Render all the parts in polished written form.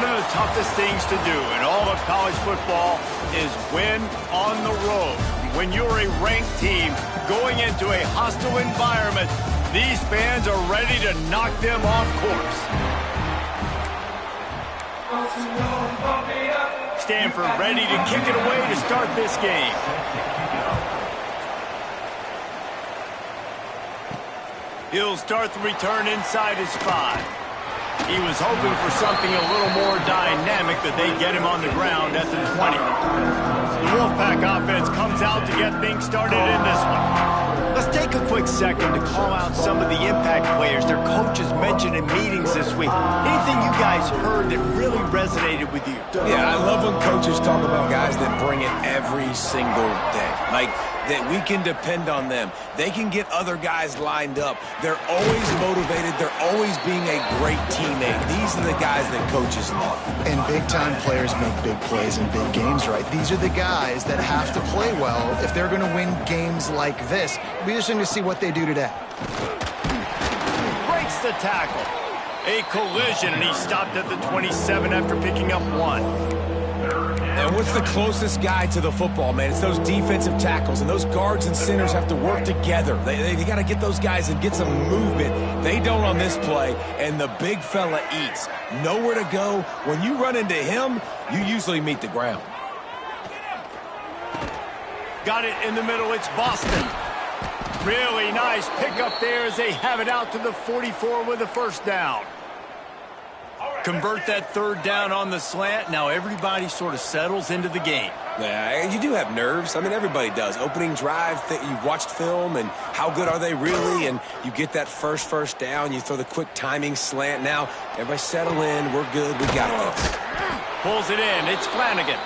One of the toughest things to do in all of college football is win on the road. When you're a ranked team going into a hostile environment, these fans are ready to knock them off course. Stanford ready to kick it away to start this game. He'll start the return inside his 5. He was hoping for something a little more dynamic, but they get him on the ground at the 20. The Wolfpack offense comes out to get things started in this one. Let's take a quick second to call out some of the impact players their coaches mentioned in meetings this week. Anything you guys heard that really resonated with you? Yeah, I love when coaches talk about guys that bring it every single day. Like, that we can depend on them. They can get other guys lined up. They're always motivated. They're always being a great teammate. These are the guys that coaches love. And big-time players make big plays in big games, right? These are the guys that have to play well if they're going to win games like this. We just need to see what they do today. Breaks the tackle. A collision, and he stopped at the 27 after picking up 1. And what's the closest guy to the football, man? It's those defensive tackles, and those guards and centers have to work together. They got to get those guys and get some movement. They don't on this play, and the big fella eats. Nowhere to go. When you run into him, you usually meet the ground. Got it in the middle. It's Boston. Really nice pickup there as they have it out to the 44 with a first down. Convert that third down on the slant. Now everybody sort of settles into the game. Yeah, you do have nerves. I mean, everybody does. Opening drive, you've watched film, and how good are they really? And you get that first down. You throw the quick timing slant. Now, everybody settle in. We're good. We got this. Pulls it in. It's Flanagan.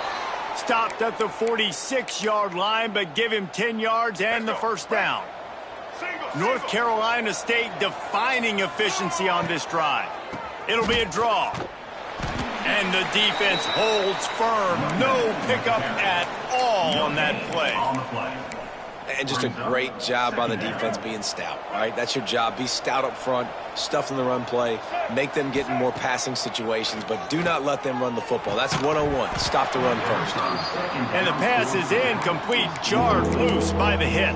Stopped at the 46-yard line, but give him 10 yards and the first down. North Carolina State defining efficiency on this drive. It'll be a draw. And the defense holds firm. No pickup at all on that play. And just a great job by the defense being stout, all right? That's your job. Be stout up front, stuff in the run play, make them get in more passing situations, but do not let them run the football. That's 101. Stop the run first. And the pass is incomplete, jarred loose by the hit.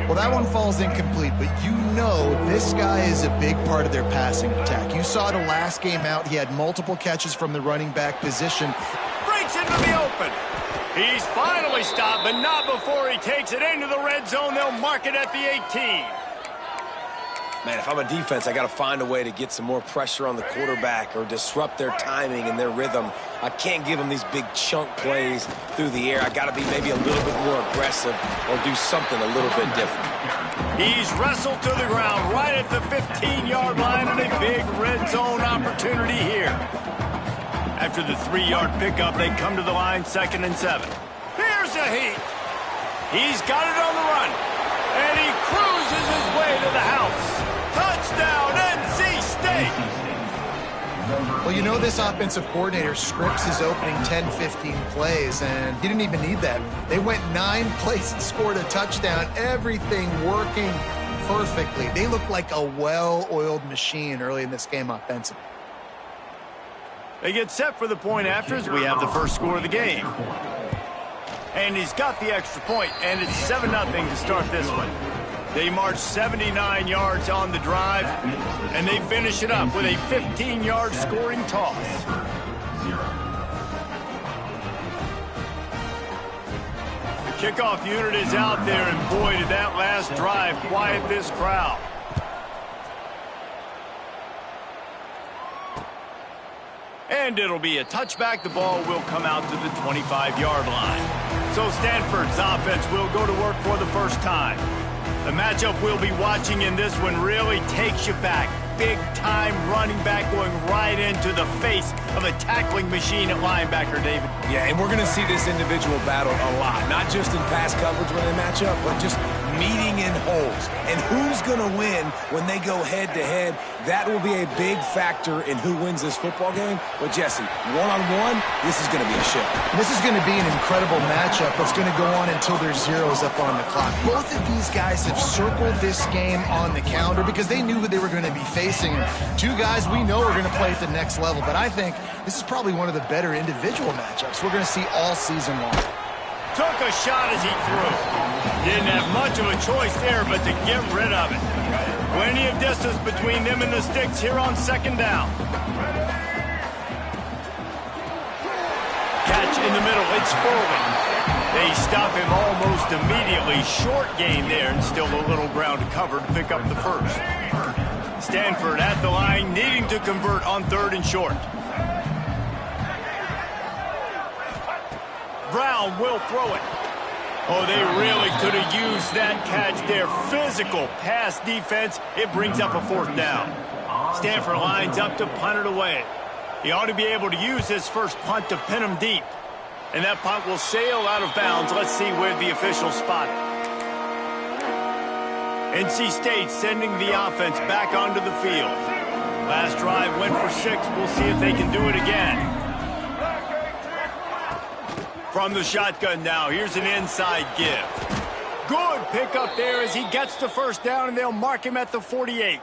Well, that one falls incomplete, but you know this guy is a big part of their passing attack. You saw the last game out. He had multiple catches from the running back position. Breaks into the open. He's finally stopped, but not before he takes it into the red zone. They'll mark it at the 18. Man, if I'm a defense, I got to find a way to get some more pressure on the quarterback or disrupt their timing and their rhythm. I can't give them these big chunk plays through the air. I got to be maybe a little bit more aggressive or do something a little bit different. He's wrestled to the ground right at the 15-yard line, and a big red zone opportunity here. After the 3-yard pickup, they come to the line 2nd and 7. Here's a heat. He's got it on the run, and he cruises his way to the house. Touchdown, NC State! Well, you know this offensive coordinator scripts his opening 10, 15 plays, and he didn't even need that. They went 9 plays and scored a touchdown. Everything working perfectly. They looked like a well-oiled machine early in this game offensively. They get set for the point after as we have the first score of the game. And he's got the extra point, and it's 7-0 to start this one. They march 79 yards on the drive, and they finish it up with a 15-yard scoring toss. The kickoff unit is out there, and boy, did that last drive quiet this crowd. And it'll be a touchback. The ball will come out to the 25-yard line. So Stanford's offense will go to work for the first time. The matchup we'll be watching in this one really takes you back. Big-time running back going right into the face of a tackling machine at linebacker, David. Yeah, and we're going to see this individual battle a lot. Not just in pass coverage when they match up, but just meeting in holes. And who's going to win when they go head-to-head? That will be a big factor in who wins this football game. But, Jesse, one-on-one, this is going to be a show. This is going to be an incredible matchup that's going to go on until there's zeros up on the clock. Both of these guys have circled this game on the calendar because they knew who they were going to be facing. Two guys we know are going to play at the next level. But I think this is probably one of the better individual matchups we're going to see all season long. Took a shot as he threw. Didn't have much of a choice there, but to get rid of it. Plenty of distance between them and the sticks here on second down. Catch in the middle, it's forward. They stop him almost immediately. Short gain there, and still a little ground to cover to pick up the first. Stanford at the line, needing to convert on 3rd and short. Brown will throw it. Oh, they really could have used that catch there. Physical pass defense. It brings up a 4th down. Stanford lines up to punt it away. He ought to be able to use his first punt to pin him deep. And that punt will sail out of bounds. Let's see where the officials spot it. NC State sending the offense back onto the field. Last drive went for 6. We'll see if they can do it again. From the shotgun now, here's an inside give. Good pickup there as he gets the first down, and they'll mark him at the 48.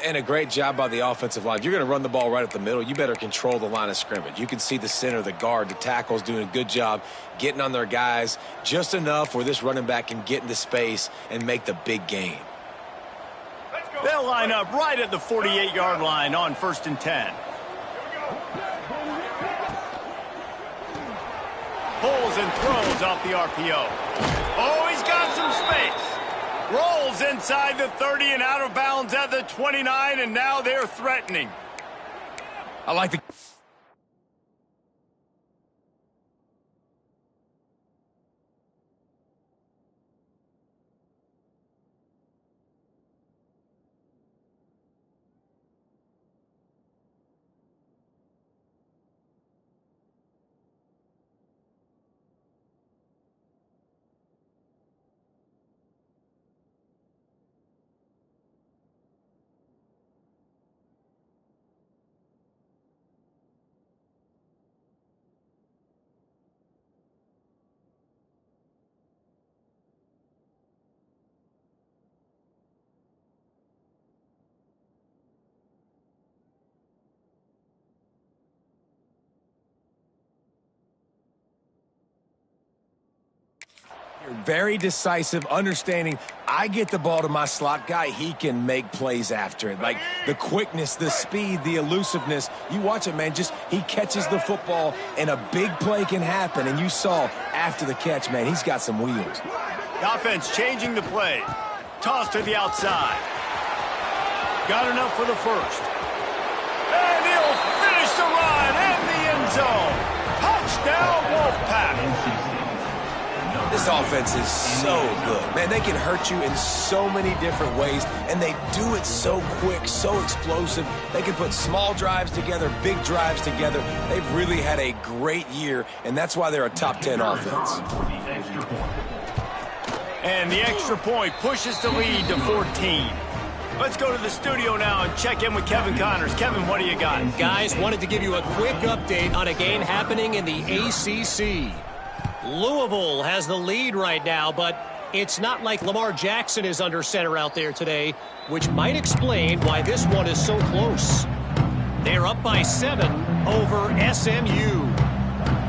And a great job by the offensive line. If you're going to run the ball right up the middle, you better control the line of scrimmage. You can see the center, the guard, the tackles doing a good job getting on their guys just enough where this running back can get into space and make the big gain. They'll line up right at the 48-yard line on 1st and 10. Pulls and throws off the RPO. Oh, he's got some space. Rolls inside the 30 and out of bounds at the 29, and now they're threatening. I like the... Very decisive, understanding I get the ball to my slot guy, he can make plays after it. Like the quickness, the speed, the elusiveness. You watch it, man, just he catches the football and a big play can happen. And you saw after the catch, man, he's got some wheels. The offense changing the play. Toss to the outside. Got enough for the first. And he'll finish the run in the end zone. Touchdown, Wolfpack. This offense is so good. Man, they can hurt you in so many different ways, and they do it so quick, so explosive. They can put small drives together, big drives together. They've really had a great year, and that's why they're a top 10 offense. And the extra point pushes the lead to 14. Let's go to the studio now and check in with Kevin Connors. Kevin, what do you got? Guys, wanted to give you a quick update on a game happening in the ACC. Louisville has the lead right now, but it's not like Lamar Jackson is under center out there today, which might explain why this one is so close. They're up by 7 over SMU.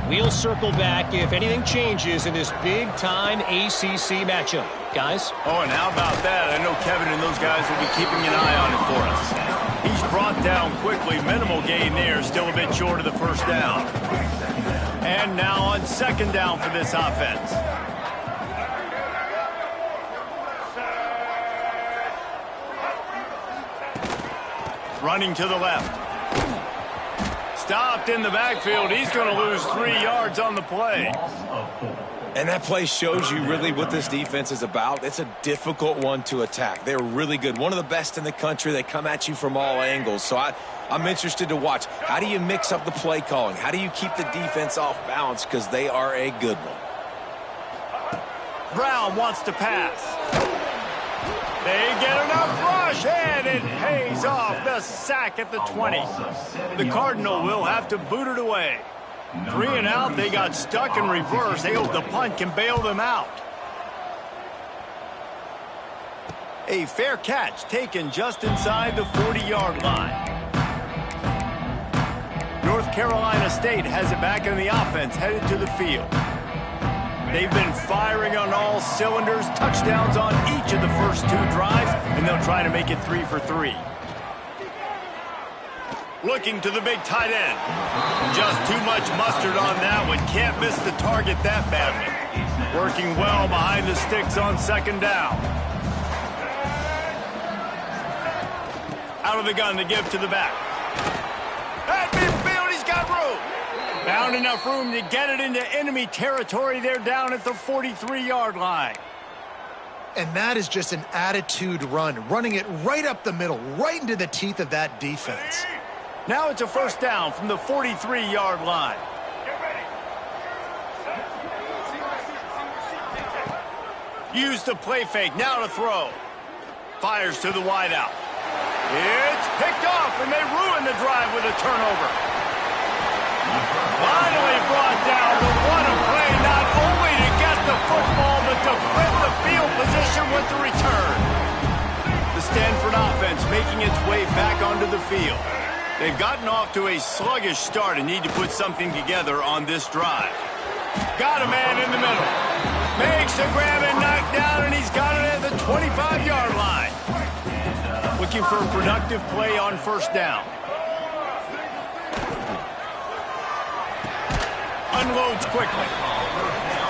We'll circle back if anything changes in this big-time ACC matchup. Guys? Oh, and how about that? I know Kevin and those guys will be keeping an eye on it for us. He's brought down quickly. Minimal gain there. Still a bit short of the first down. And now on second down for this offense. Running to the left. Stopped in the backfield. He's going to lose 3 yards on the play. And that play shows you really what this defense is about. It's a difficult one to attack. They're really good. One of the best in the country. They come at you from all angles. So I'm interested to watch. How do you mix up the play calling? How do you keep the defense off balance? Because they are a good one. Brown wants to pass. They get enough rush, and it pays off. The sack at the 20. The Cardinal will have to boot it away. 3 and out. They got stuck in reverse. They hope the punt can bail them out. A fair catch taken just inside the 40-yard line. North Carolina State has it back in the offense, headed to the field. They've been firing on all cylinders, touchdowns on each of the first 2 drives, and they'll try to make it 3 for 3. Looking to the big tight end. Just too much mustard on that one. Can't miss the target that badly. Working well behind the sticks on second down. Out of the gun to give to the back. At midfield, he's got room. Found enough room to get it into enemy territory. They're down at the 43-yard line. And that is just an attitude run, running it right up the middle, right into the teeth of that defense. Now it's a first down from the 43-yard line. Use the play fake, now to throw. Fires to the wideout. It's picked off, and they ruin the drive with a turnover. Finally brought down, but what a play, not only to get the football, but to flip the field position with the return. The Stanford offense making its way back onto the field. They've gotten off to a sluggish start and need to put something together on this drive. Got a man in the middle. Makes the grab and knock down, and he's got it at the 25-yard line. Looking for a productive play on first down. Unloads quickly.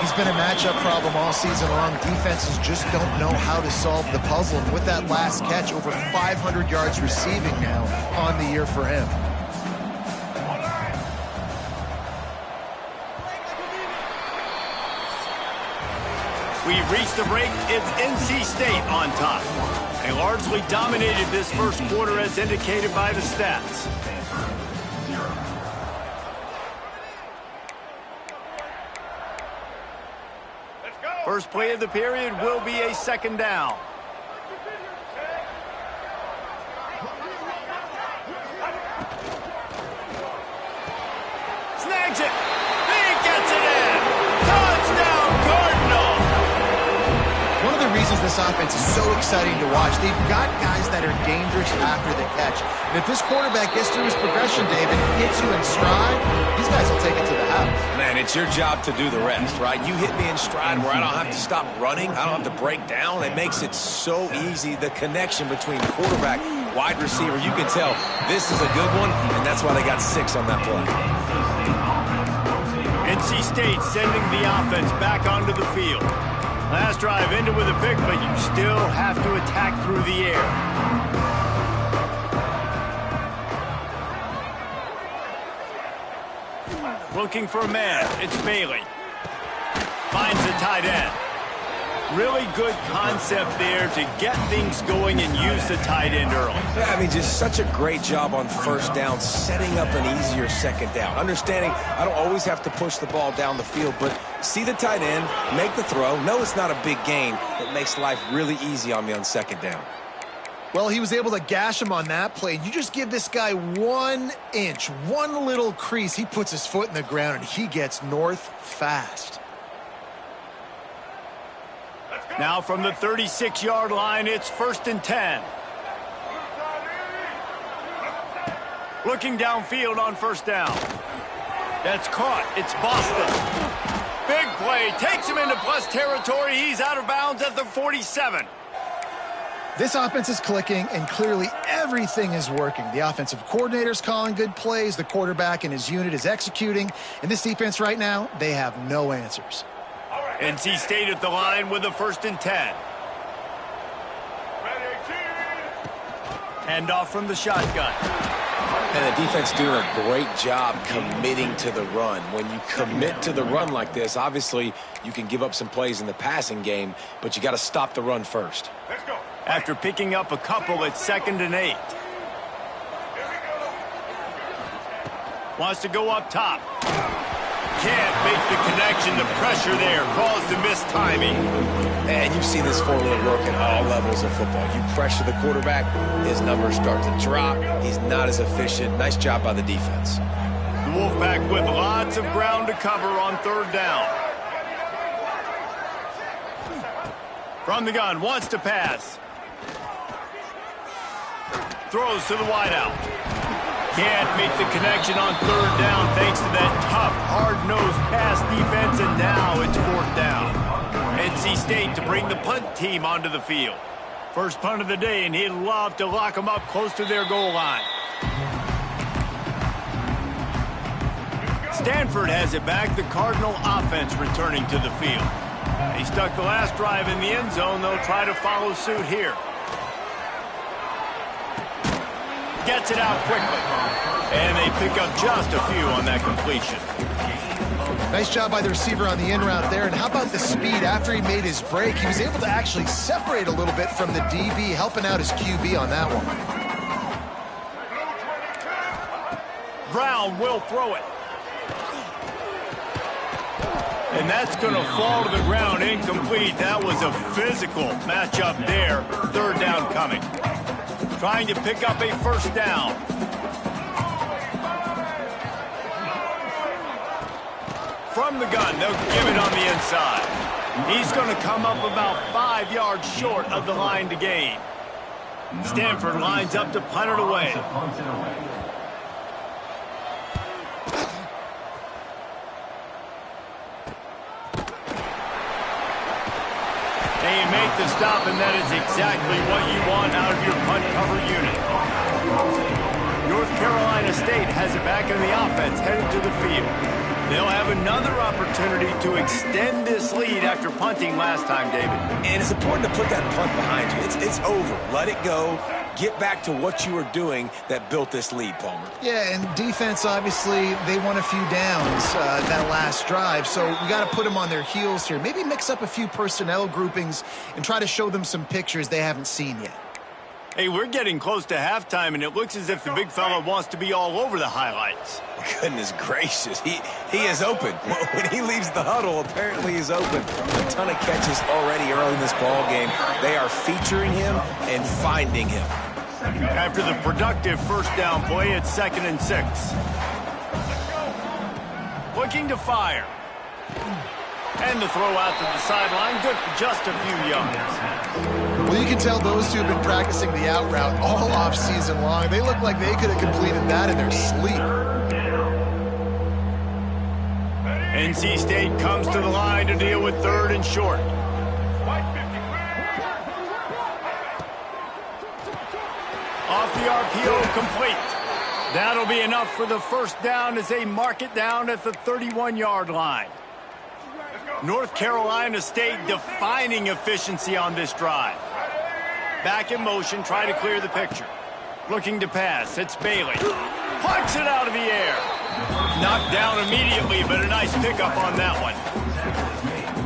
He's been a matchup problem all season long. Defenses just don't know how to solve the puzzle. And with that last catch, over 500 yards receiving now on the year for him. We've reached the break. It's NC State on top. They largely dominated this first quarter as indicated by the stats. First play of the period will be a second down. Snags it. He gets it in. Touchdown, Cardinal. One of the reasons this offense is so exciting to watch, they've got guys that are dangerous after the catch. And if this quarterback gets through his progression, David, hits you in stride, these guys will take it to the house. Man, it's your job to do the rest, right? You hit me in stride where I don't have to stop running. I don't have to break down. It makes it so easy. The connection between quarterback, wide receiver, you can tell this is a good one, and that's why they got 6 on that play. NC State sending the offense back onto the field. Last drive ended with a pick, but you still have to attack through the air. Looking for a man. It's Bailey. Finds the tight end. Really good concept there to get things going and use the tight end early. Yeah, I mean, just such a great job on first down, setting up an easier second down. Understanding I don't always have to push the ball down the field, but see the tight end, make the throw. No, it's not a big gain. It makes life really easy on me on second down. Well, he was able to gash him on that play. You just give this guy 1 inch, one little crease. He puts his foot in the ground, and he gets north fast. Now from the 36-yard line, it's 1st and 10. Looking downfield on first down. That's caught. It's Boston. Big play. Takes him into plus territory. He's out of bounds at the 47. This offense is clicking, and clearly everything is working. The offensive coordinator's calling good plays. The quarterback and his unit is executing. And this defense right now, they have no answers. NC State at the line with a 1st and 10. Hand off from the shotgun. And the defense doing a great job committing to the run. When you commit to the run like this, obviously you can give up some plays in the passing game, but you got to stop the run first. Let's go. After picking up a couple, it's 2nd and 8. Wants to go up top. can't make the connection. The pressure there caused the mistiming. And you've seen this formula work at all levels of football. You pressure the quarterback, his numbers start to drop. He's not as efficient. Nice job by the defense. The Wolfpack with lots of ground to cover on third down. From the gun, wants to pass. Throws to the wideout. Can't make the connection on third down thanks to that tough, hard-nosed pass defense, and now it's fourth down. NC State to bring the punt team onto the field. First punt of the day, and he'd love to lock them up close to their goal line. Stanford has it back. The Cardinal offense returning to the field. They stuck the last drive in the end zone. They'll try to follow suit here. Gets it out quickly. And they pick up just a few on that completion. Nice job by the receiver on the in route there. And how about the speed after he made his break? He was able to actually separate a little bit from the DB, helping out his QB on that one. Brown will throw it. And that's going to fall to the ground incomplete. That was a physical matchup there. Third down coming. Trying to pick up a first down. From the gun, they'll give it on the inside. He's going to come up about 5 yards short of the line to gain. Stanford lines up to punt it away. They make the stop, and that is exactly what you want out of your punt cover unit. North Carolina State has it back in the offense, headed to the field. They'll have another opportunity to extend this lead after punting last time, David. And it's important to put that punt behind you. It's over. Let it go. Get back to what you were doing that built this lead, Palmer. Yeah, and defense, obviously, they won a few downs that last drive, so we got to put them on their heels here. Maybe mix up a few personnel groupings and try to show them some pictures they haven't seen yet. Hey, we're getting close to halftime, and it looks as if the big fella wants to be all over the highlights. Goodness gracious, he is open. When he leaves the huddle, apparently he's open. A ton of catches already early in this ball game. They are featuring him and finding him. After the productive first down play, it's 2nd and 6. Looking to fire. And the throw out to the sideline, good for just a few yards. Well, you can tell those two have been practicing the out route all off season long. They look like they could have completed that in their sleep. NC State comes to the line to deal with 3rd and short. Off the RPO, complete. That'll be enough for the first down as they mark it down at the 31-yard line. North Carolina State defining efficiency on this drive. Back in motion, try to clear the picture. Looking to pass, it's Bailey. Punts it out of the air. Knocked down immediately, but a nice pickup on that one.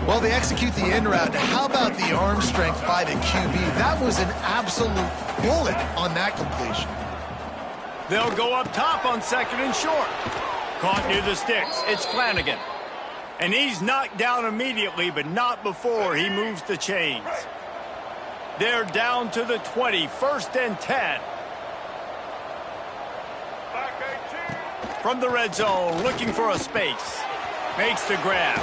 Well, they execute the in route. How about the arm strength by the QB? That was an absolute bullet on that completion. They'll go up top on 2nd and short. Caught near the sticks. It's Flanagan. And he's knocked down immediately, but not before he moves the chains. They're down to the 20, 1st and 10. From the red zone, looking for a space. Makes the grab.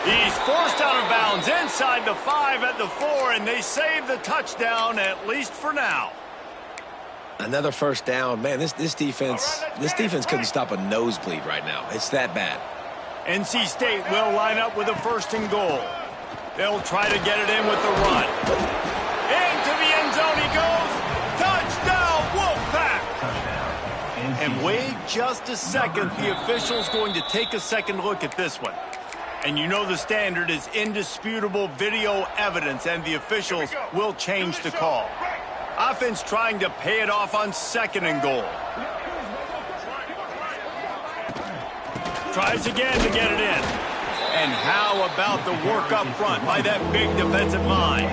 He's forced out of bounds inside the 5 at the 4, and they save the touchdown, at least for now. Another first down. Man, this defense couldn't stop a nosebleed right now. It's that bad. NC State will line up with a 1st and goal. They'll try to get it in with the run. Into the end zone he goes. Touchdown, Wolfpack! And wait just a second. The official's going to take a second look at this one. And you know the standard is indisputable video evidence, and the officials will change the call. Offense trying to pay it off on 2nd and goal. Tries again to get it in. And how about the work up front by that big defensive line?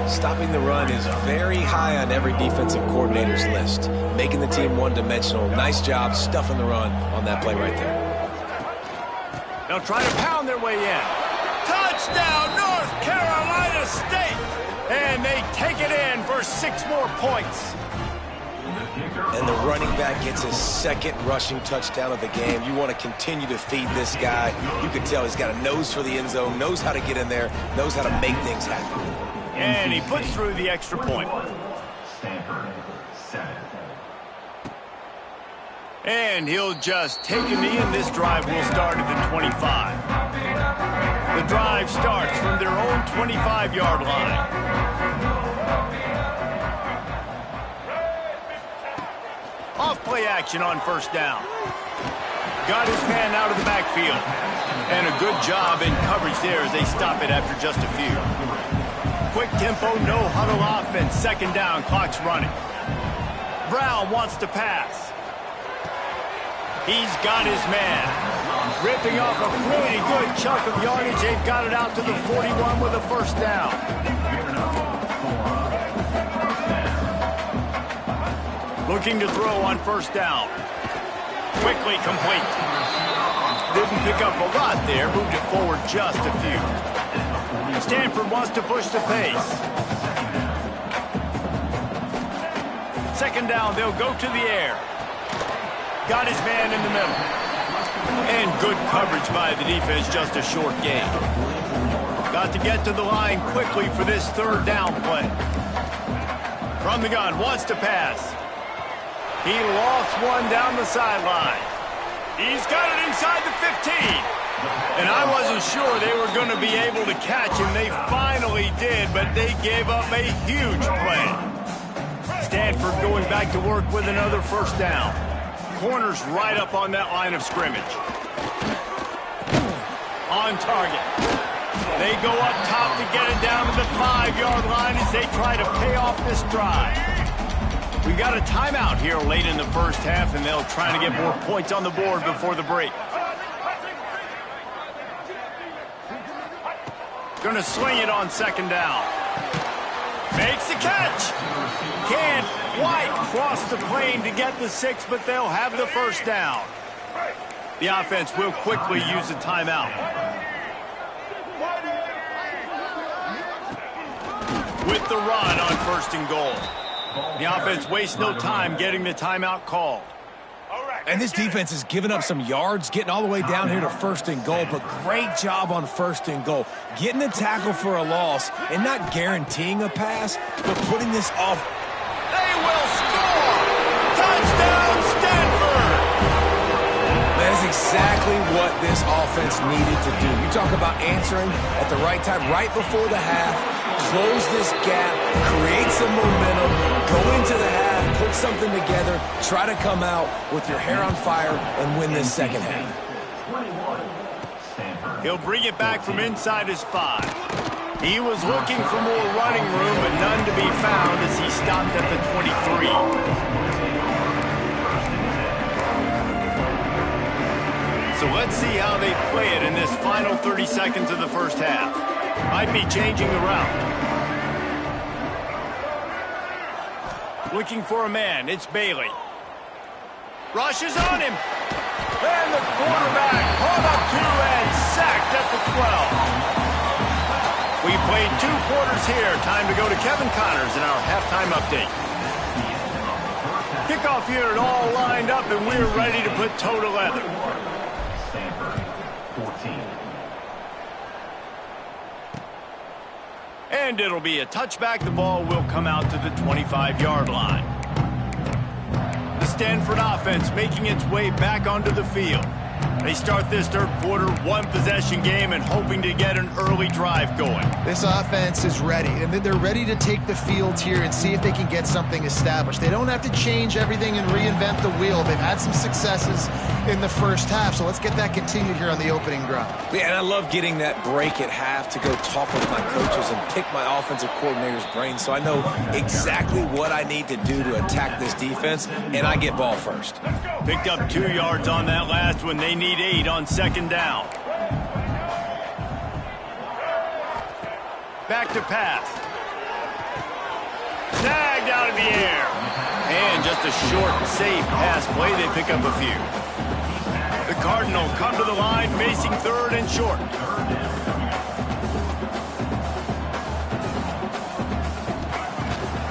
Stopping the run is very high on every defensive coordinator's list. Making the team one-dimensional. Nice job stuffing the run on that play right there. They'll try to pound their way in. Touchdown, North Carolina State! And they take it in for 6 more points. And the running back gets his 2nd rushing touchdown of the game. You want to continue to feed this guy. You can tell he's got a nose for the end zone, knows how to get in there, knows how to make things happen. And he puts through the extra point. Stanford, 7. And he'll just take a knee, and this drive will start at the 25. The drive starts from their own 25-yard line. Off-play action on first down. Got his man out of the backfield. And a good job in coverage there as they stop it after just a few. Quick tempo, no huddle offense. 2nd down, clock's running. Brown wants to pass. He's got his man. Ripping off a pretty good chunk of yardage. They've got it out to the 41 with a first down. Looking to throw on first down. Quickly complete. Didn't pick up a lot there. Moved it forward just a few. Stanford wants to push the pace. 2nd down, they'll go to the air. Got his man in the middle. And good coverage by the defense, just a short gain. Got to get to the line quickly for this 3rd down play. From the gun, wants to pass. He lost one down the sideline. He's got it inside the 15. And I wasn't sure they were going to be able to catch him. They finally did, but they gave up a huge play. Stanford going back to work with another first down. Corners right up on that line of scrimmage. On target. They go up top to get it down to the 5-yard line as they try to pay off this drive. We got a timeout here late in the first half, and they'll try to get more points on the board before the break. Gonna swing it on 2nd down. Makes the catch. Can't quite cross the plane to get the 6, but they'll have the first down. The offense will quickly use a timeout. With the run on 1st and goal. The offense wastes no time getting the timeout called. And this defense has given up some yards, getting all the way down here to 1st and goal, but great job on 1st and goal. Getting the tackle for a loss and not guaranteeing a pass, but putting this off. They will score! Touchdown, Stanford! That is exactly what this offense needed to do. You talk about answering at the right time, right before the half, close this gap, create some momentum, go into the half, put something together, try to come out with your hair on fire and win this 2nd half. He'll bring it back from inside his 5. He was looking for more running room, but none to be found as he stopped at the 23. So let's see how they play it in this final 30 seconds of the first half. Might be changing the route. Looking for a man, it's Bailey. Rushes on him. And the quarterback caught up to and sacked at the 12. We played 2 quarters here. Time to go to Kevin Connors in our halftime update. Kickoff unit all lined up, and we're ready to put toe to leather. Stanford, 14. And it'll be a touchback. The ball will come out to the 25-yard line. The Stanford offense making its way back onto the field. They start this 3rd quarter, 1-possession game, and hoping to get an early drive going. This offense is ready, and they're ready to take the field here and see if they can get something established. They don't have to change everything and reinvent the wheel. They've had some successes in the first half, so let's get that continued here on the opening drive. Yeah, and I love getting that break at half to go talk with my coaches and pick my offensive coordinator's brain so I know exactly what I need to do to attack this defense, and I get ball first. Picked up 2 yards on that last one. They need 8 on 2nd down. Back to pass. Snagged out of the air. And just a short, safe pass play. They pick up a few. The Cardinal come to the line facing third and short.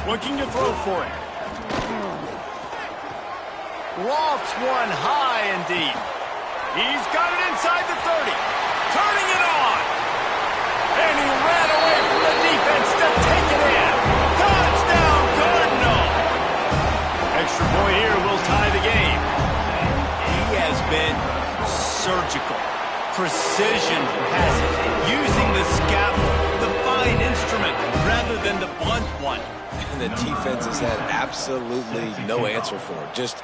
Looking to throw for it. Lofts one high and deep. He's got it inside the 30. Turning it on. And he ran away from the defense to take it in. Touchdown, Cardinal. Extra point here will tie the game. He has been surgical. Precision passes. Using the scalpel, the fine instrument, rather than the blunt one. And the defense has had absolutely no answer for it. Just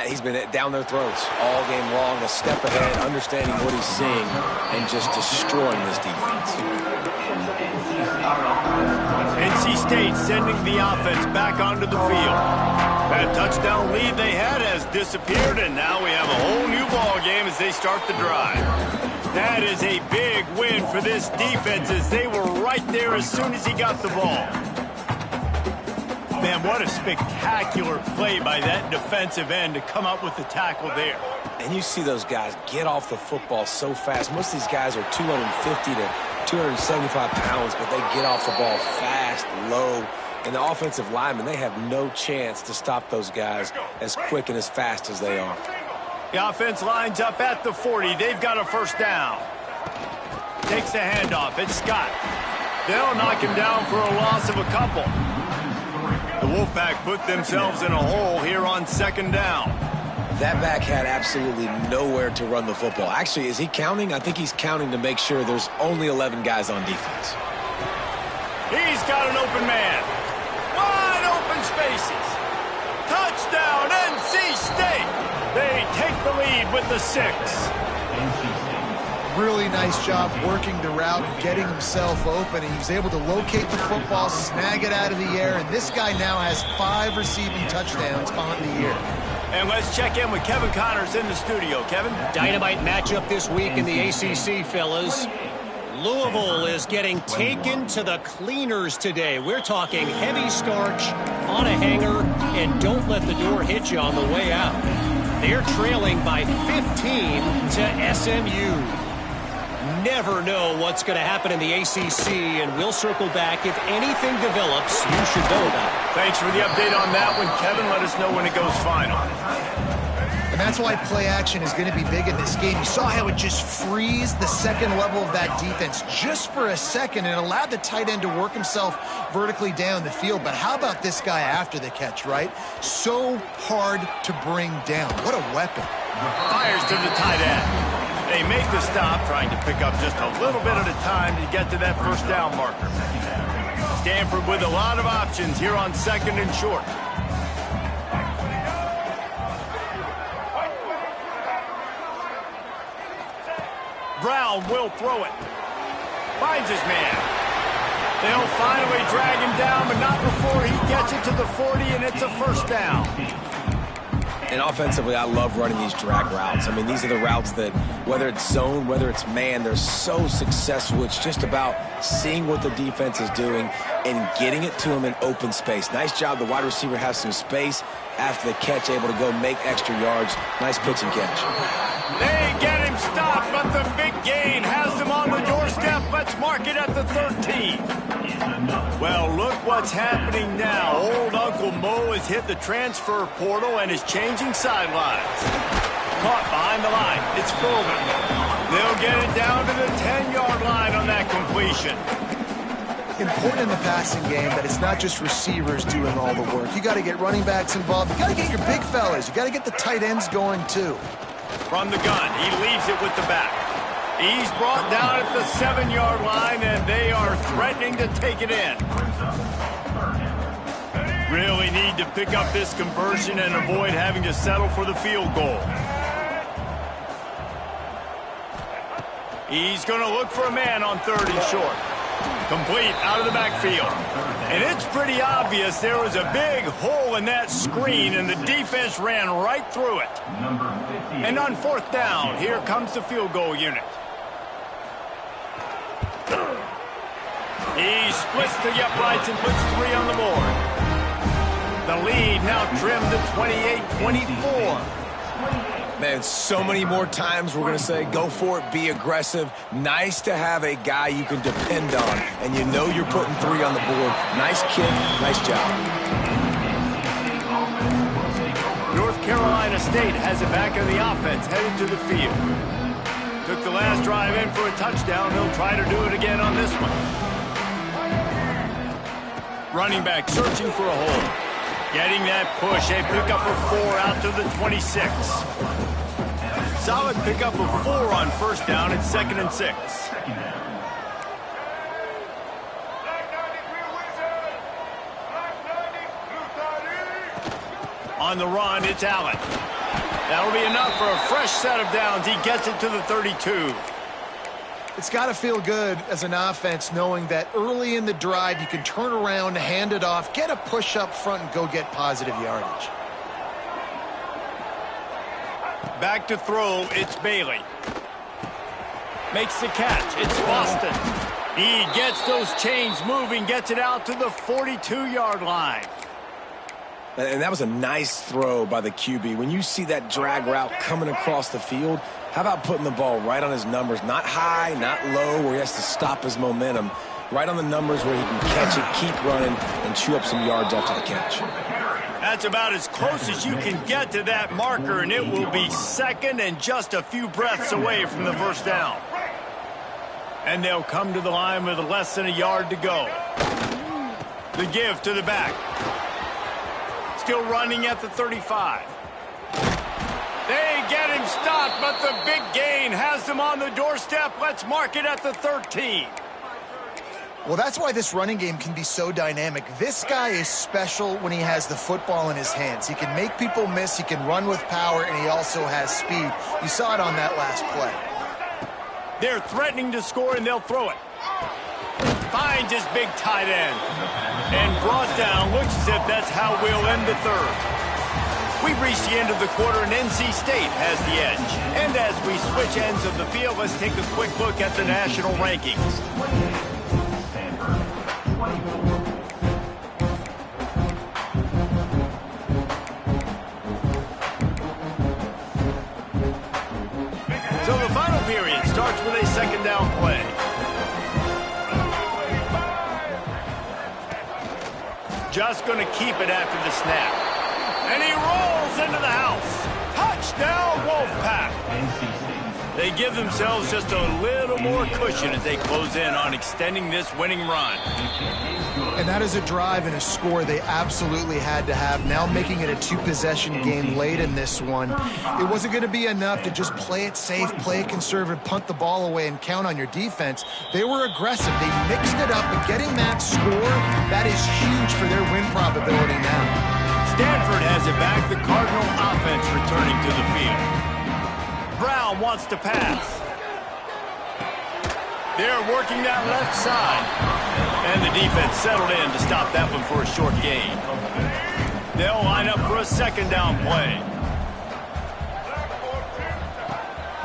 he's been down their throats all game long, a step ahead, understanding what he's seeing, and just destroying this defense. NC State sending the offense back onto the field. That touchdown lead they had has disappeared, and now we have a whole new ball game as they start the drive. That is a big win for this defense as they were right there as soon as he got the ball. Man, what a spectacular play by that defensive end to come up with the tackle there. And you see those guys get off the football so fast. Most of these guys are 250 to 275 pounds, but they get off the ball fast, low. And the offensive linemen, they have no chance to stop those guys as quick and as fast as they are. The offense lines up at the 40. They've got a first down. Takes the handoff. It's Scott. They'll knock him down for a loss of a couple. The Wolfpack put themselves in a hole here on second down. That back had absolutely nowhere to run the football. Actually, is he counting? I think he's counting to make sure there's only 11 guys on defense. He's got an open man. Wide open spaces. Touchdown, NC State. They take the lead with the 6. Really nice job working the route and getting himself open. He was able to locate the football, snag it out of the air, and this guy now has 5 receiving touchdowns on the year. And let's check in with Kevin Connors in the studio. Kevin? Dynamite matchup this week in the ACC, fellas. Louisville is getting taken to the cleaners today. We're talking heavy starch on a hanger, and don't let the door hit you on the way out. They're trailing by 15 to SMU. Never know what's going to happen in the ACC, and we'll circle back if anything develops you should know about it. Thanks for the update on that one, Kevin. Let us know when it goes final. And that's why play action is going to be big in this game. You saw how it just freezed the second level of that defense just for a second and allowed the tight end to work himself vertically down the field. But how about this guy after the catch, right? So hard to bring down. What a weapon. Fires to the tight end. They make the stop, trying to pick up just a little bit at a time to get to that first down marker. Stanford with a lot of options here on second and short. Brown will throw it. Finds his man. They'll finally drag him down, but not before he gets it to the 40, and it's a first down. And offensively, I love running these drag routes. I mean, these are the routes that, whether it's zone, whether it's man, they're so successful. It's just about seeing what the defense is doing and getting it to them in open space. Nice job. The wide receiver has some space after the catch, able to go make extra yards. Nice pitch and catch. They get him stopped, but the big gain has him on the doorstep. Let's mark it at the 13. Well, look what's happening now. Old Uncle Mo has hit the transfer portal and is changing sidelines. Caught behind the line. It's Fullman. They'll get it down to the 10-yard line on that completion. Important in the passing game that it's not just receivers doing all the work. You got to get running backs involved. You got to get your big fellas. You got to get the tight ends going too. From the gun, he leaves it with the back. He's brought down at the 7-yard line, and they are threatening to take it in. Really need to pick up this conversion and avoid having to settle for the field goal. He's going to look for a man on 3rd and short. Complete out of the backfield. And it's pretty obvious there was a big hole in that screen, and the defense ran right through it. And on 4th down, here comes the field goal unit. He splits the uprights and puts 3 on the board. The lead now trimmed to 28-24. Man, so many more times we're going to say, go for it, be aggressive. Nice to have a guy you can depend on, and you know you're putting 3 on the board. Nice kick, nice job. North Carolina State has it back in the offense, headed to the field. Took the last drive in for a touchdown. They'll try to do it again on this one. Running back searching for a hole. Getting that push. A pickup of 4 out to the 26. Solid pickup of 4 on first down and 2nd and 6. On the run, it's Allen. That'll be enough for a fresh set of downs. He gets it to the 32. It's got to feel good as an offense knowing that early in the drive you can turn around, hand it off, get a push up front, and go get positive yardage. Back to throw, it's Bailey. Makes the catch, it's Boston. He gets those chains moving, gets it out to the 42-yard line. And that was a nice throw by the QB. When you see that drag route coming across the field, how about putting the ball right on his numbers? Not high, not low, where he has to stop his momentum. Right on the numbers where he can catch it, keep running, and chew up some yards after the catch. That's about as close as you can get to that marker, and it will be 2nd and just a few breaths away from the first down. And they'll come to the line with less than a yard to go. The give to the back. Still running at the 35. They get him stopped, but the big gain has them on the doorstep. Let's mark it at the 13. Well, that's why this running game can be so dynamic. This guy is special when he has the football in his hands. He can make people miss, he can run with power, and he also has speed. You saw it on that last play. They're threatening to score, and they'll throw it. Finds his big tight end. And brought down. Looks as if that's how we'll end the third. We've reached the end of the quarter, and NC State has the edge. And as we switch ends of the field, let's take a quick look at the national rankings. Stanford, 24. So the final period starts with a 2nd down play. Just going to keep it after the snap. And he rolls into the house. Touchdown, Wolfpack. They give themselves just a little more cushion as they close in on extending this winning run. And that is a drive and a score they absolutely had to have. Now making it a 2-possession game late in this one. It wasn't going to be enough to just play it safe, play it conservative, punt the ball away, and count on your defense. They were aggressive. They mixed it up, but getting that score, that is huge for their win probability now. Stanford has it back. The Cardinal offense returning to the field. Brown wants to pass. They're working that left side. And the defense settled in to stop that one for a short gain. They'll line up for a 2nd down play.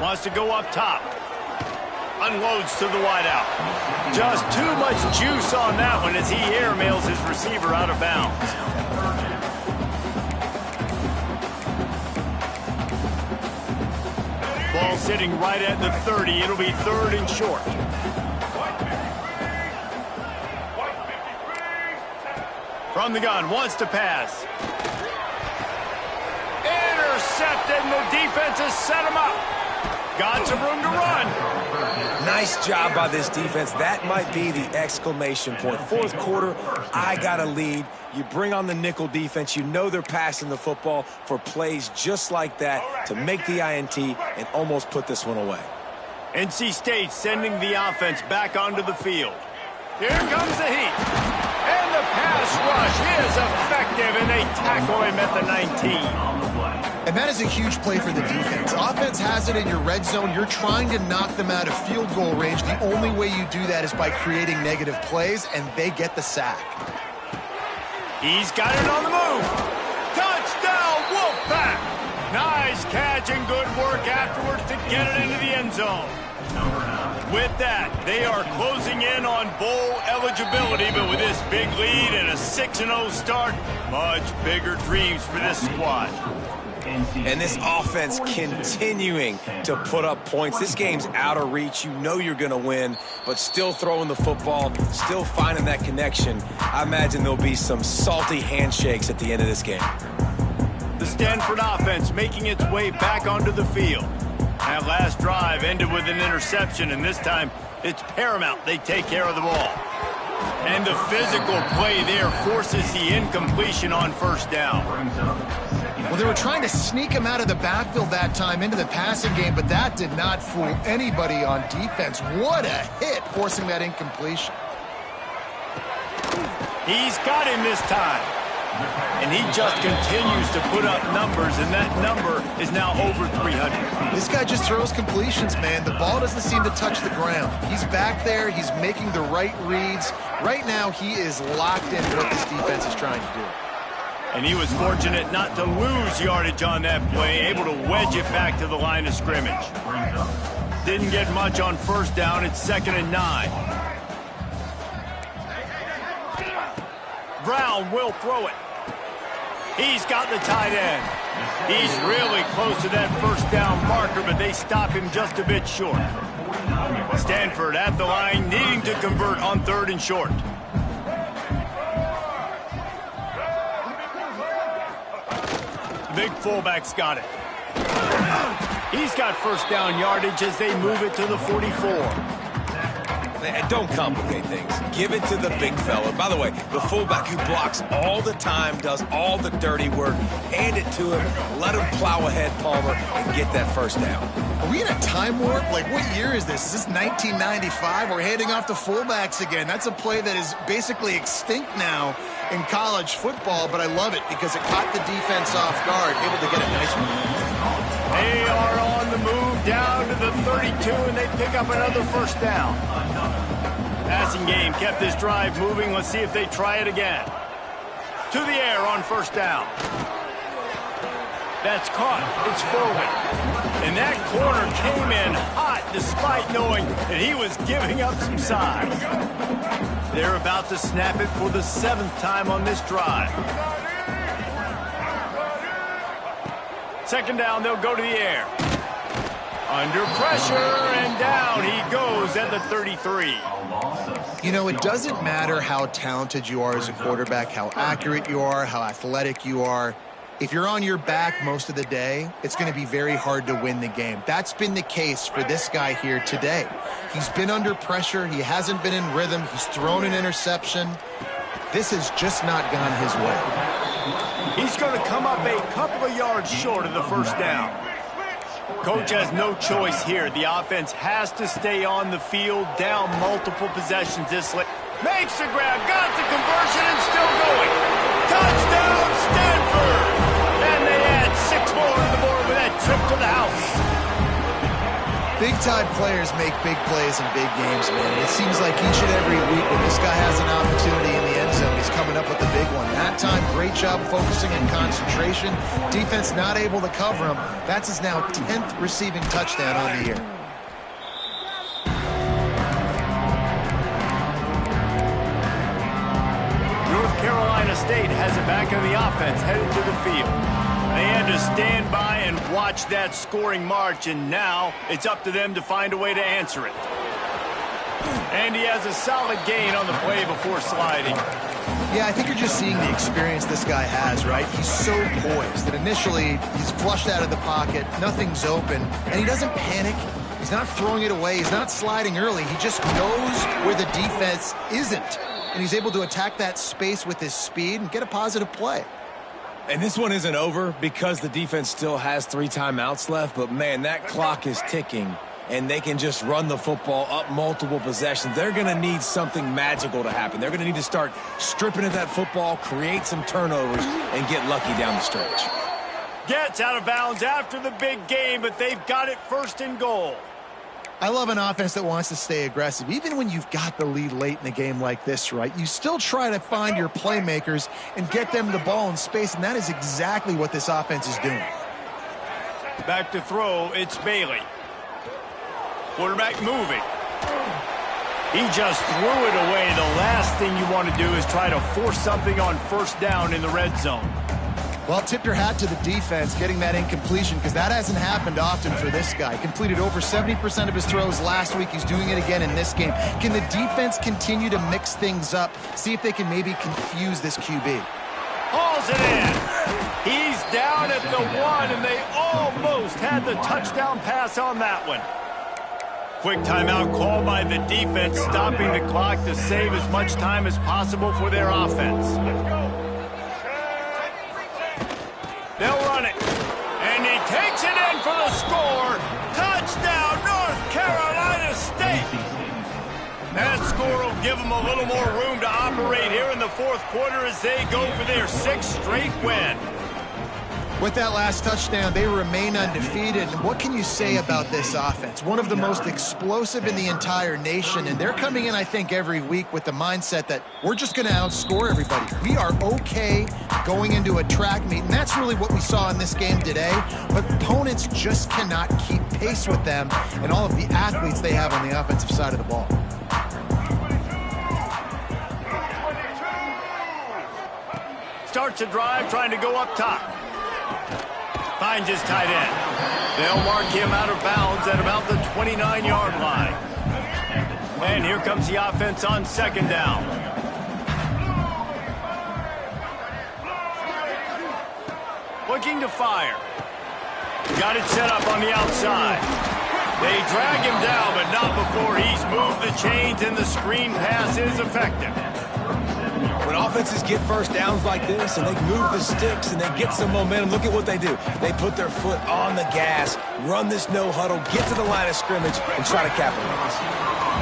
Wants to go up top. Unloads to the wideout. Just too much juice on that one as he airmails his receiver out of bounds. Ball sitting right at the 30. It'll be 3rd and short. From the gun, wants to pass. Intercepted, and the defense has set him up. Got some room to run. Nice job by this defense. That might be the exclamation point. 4th quarter, I got a lead. You bring on the nickel defense. You know they're passing the football for plays just like that to make the INT and almost put this one away. NC State sending the offense back onto the field. Here comes the heat. And the pass rush is effective, and they tackle him at the 19. And that is a huge play for the defense. Offense has it in your red zone. You're trying to knock them out of field goal range. The only way you do that is by creating negative plays, and they get the sack. He's got it on the move. Touchdown, Wolfpack. Nice catch and good work afterwards to get it into the end zone. Number 9. With that, they are closing in on bowl eligibility, but with this big lead and a 6-0 start, much bigger dreams for this squad. And this offense continuing to put up points. This game's out of reach. You know you're going to win, but still throwing the football, still finding that connection. I imagine there'll be some salty handshakes at the end of this game. The Stanford offense making its way back onto the field. That last drive ended with an interception, and this time it's paramount they take care of the ball. And the physical play there forces the incompletion on first down. Well, they were trying to sneak him out of the backfield that time into the passing game, but that did not fool anybody on defense. What a hit, forcing that incompletion. He's got him this time. And he just continues to put up numbers, and that number is now over 300. This guy just throws completions, man. The ball doesn't seem to touch the ground. He's back there. He's making the right reads. Right now, he is locked in what this defense is trying to do. And he was fortunate not to lose yardage on that play, able to wedge it back to the line of scrimmage. Didn't get much on first down. It's 2nd and 9. Brown will throw it. He's got the tight end. He's really close to that first down marker, but they stop him just a bit short. Stanford at the line, needing to convert on 3rd and short. The big fullback's got it. He's got first down yardage as they move it to the 44. Don't complicate things. Give it to the big fella. By the way, the fullback who blocks all the time, does all the dirty work. Hand it to him. Let him plow ahead, Palmer, and get that first down. Are we in a time warp? Like, what year is this? Is this 1995? We're handing off to fullbacks again. That's a play that is basically extinct now in college football, but I love it because it caught the defense off guard, able to get a nice one. They are on the move down to the 32, and they pick up another first down. Passing game kept this drive moving. Let's see if they try it again. To the air on first down. That's caught. It's forward. And that corner came in hot despite knowing that he was giving up some size. They're about to snap it for the 7th time on this drive. 2nd down, they'll go to the air. Under pressure, and down he goes at the 33. You know, it doesn't matter how talented you are as a quarterback, how accurate you are, how athletic you are. If you're on your back most of the day, it's going to be very hard to win the game. That's been the case for this guy here today. He's been under pressure. He hasn't been in rhythm. He's thrown an interception. This has just not gone his way. He's going to come up a couple of yards short of the first down. Coach has no choice here. The offense has to stay on the field, down multiple possessions this late. Makes the grab, got the conversion, and still going. Touchdown, Stanford! And they add 6 more to the board with that trip to the house. Big-time players make big plays in big games, man. It seems like each and every week when this guy has an opportunity in the end zone, he's coming up with the big one. That time, great job focusing and concentration. Defense not able to cover him. That's his now 10th receiving touchdown on the year. North Carolina State has it back in the offense, headed to the field. They had to stand by and watch that scoring march, and now it's up to them to find a way to answer it. And he has a solid gain on the play before sliding. Yeah, I think you're just seeing the experience this guy has, right? He's so poised that initially he's flushed out of the pocket, nothing's open, and he doesn't panic. He's not throwing it away. He's not sliding early. He just knows where the defense isn't, and he's able to attack that space with his speed and get a positive play. And this one isn't over because the defense still has 3 timeouts left, but man, that clock is ticking, and they can just run the football up multiple possessions. They're going to need something magical to happen. They're going to need to start stripping at that football, create some turnovers, and get lucky down the stretch. Gets out of bounds after the big game, but they've got it 1st and goal. I love an offense that wants to stay aggressive. Even when you've got the lead late in a game like this, right, you still try to find your playmakers and get them the ball in space, and that is exactly what this offense is doing. Back to throw, it's Bailey. Quarterback moving. He just threw it away. The last thing you want to do is try to force something on first down in the red zone. Well, tip your hat to the defense getting that incompletion, because that hasn't happened often for this guy. Completed over 70% of his throws last week. He's doing it again in this game. Can the defense continue to mix things up? See if they can maybe confuse this QB. Hauls it in. He's down at the 1, and they almost had the touchdown pass on that one. Quick timeout call by the defense, stopping the clock to save as much time as possible for their offense. They'll run it. And he takes it in for the score. Touchdown, North Carolina State. That score will give them a little more room to operate here in the fourth quarter as they go for their 6th straight win. With that last touchdown, they remain undefeated. And what can you say about this offense? One of the most explosive in the entire nation, and they're coming in, I think, every week with the mindset that we're just going to outscore everybody. We are okay going into a track meet, and that's really what we saw in this game today. But opponents just cannot keep pace with them and all of the athletes they have on the offensive side of the ball. Starts a drive trying to go up top. Finds his tight end. They'll mark him out of bounds at about the 29-yard line. And here comes the offense on 2nd down. Looking to fire. Got it set up on the outside. They drag him down, but not before he's moved the chains and the screen pass is effective. When offenses get first downs like this and they move the sticks and they get some momentum, look at what they do. They put their foot on the gas, run this no huddle, get to the line of scrimmage, and try to capitalize.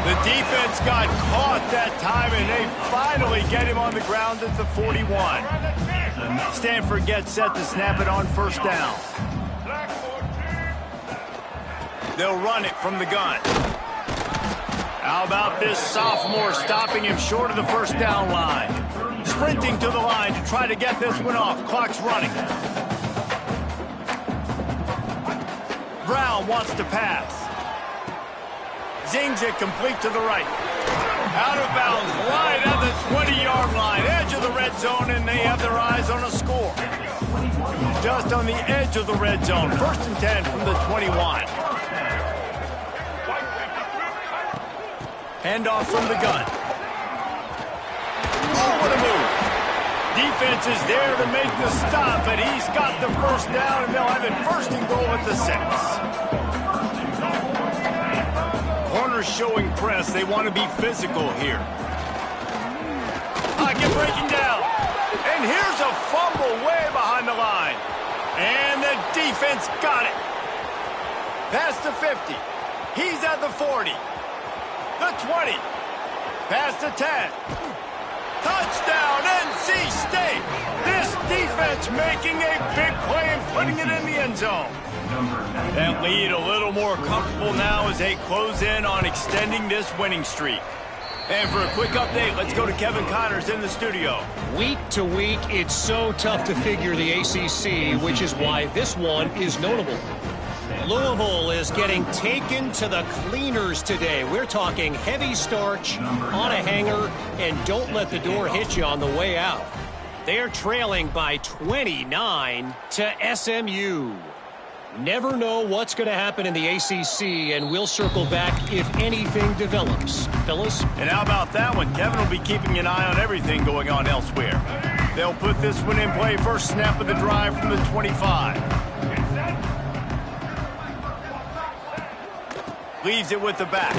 The defense got caught that time, and they finally get him on the ground at the 41. Stanford gets set to snap it on 1st down. They'll run it from the gun. How about this sophomore stopping him short of the 1st down line? Sprinting to the line to try to get this one off. Clock's running. Brown wants to pass. Zings it complete to the right. Out of bounds, right at the 20-yard line. Edge of the red zone, and they have their eyes on a score. Just on the edge of the red zone. 1st and 10 from the 21. Handoff from the gun. Oh, what a move. Defense is there to make the stop, but he's got the 1st down, and they'll have it 1st and goal at the 6. Corners showing press. They want to be physical here. Pocket breaking down. And here's a fumble way behind the line. And the defense got it. Past the 50. He's at the 40. The 20. Past the 10. Touchdown, NC State. This defense making a big play and putting it in the end zone. That lead a little more comfortable now as they close in on extending this winning streak. And for a quick update, let's go to Kevin Connors in the studio. Week to week, it's so tough to figure the ACC, which is why this one is notable. Louisville is getting taken to the cleaners today. We're talking heavy starch on a hanger, and don't let the door hit you on the way out. They're trailing by 29 to SMU. Never know what's going to happen in the ACC, and we'll circle back if anything develops. Phyllis? And how about that one? Kevin will be keeping an eye on everything going on elsewhere. They'll put this one in play. First snap of the drive from the 25. Leaves it with the back.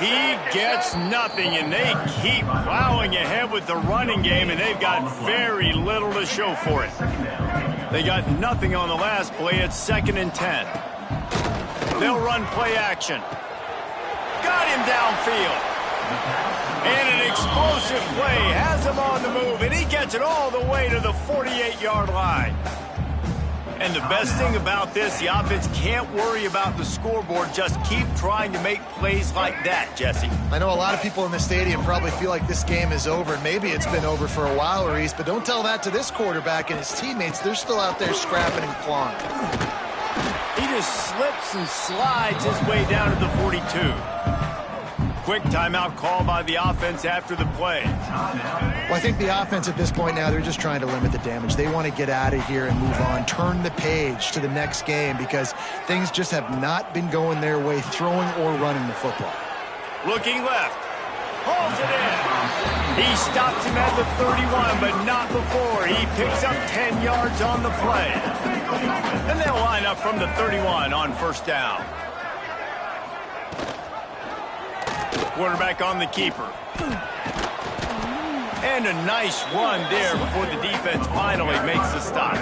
He gets nothing, and they keep plowing ahead with the running game, and they've got very little to show for it. They got nothing on the last play. It's 2nd and 10. They'll run play action. Got him downfield. And an explosive play has him on the move, and he gets it all the way to the 48-yard line. And the best thing about this, the offense can't worry about the scoreboard. Just keep trying to make plays like that, Jesse. I know a lot of people in the stadium probably feel like this game is over. Maybe it's been over for a while, Reese, but don't tell that to this quarterback and his teammates. They're still out there scrapping and clawing. He just slips and slides his way down to the 42. quick timeout call by the offense after the play. Well, I think the offense at this point now, they're just trying to limit the damage. They want to get out of here and move on, turn the page to the next game because things just have not been going their way, throwing or running the football. Looking left. Hauls it in. He stops him at the 31, but not before. He picks up 10 yards on the play. And they'll line up from the 31 on first down. Quarterback on the keeper. And a nice run there before the defense finally makes the stop.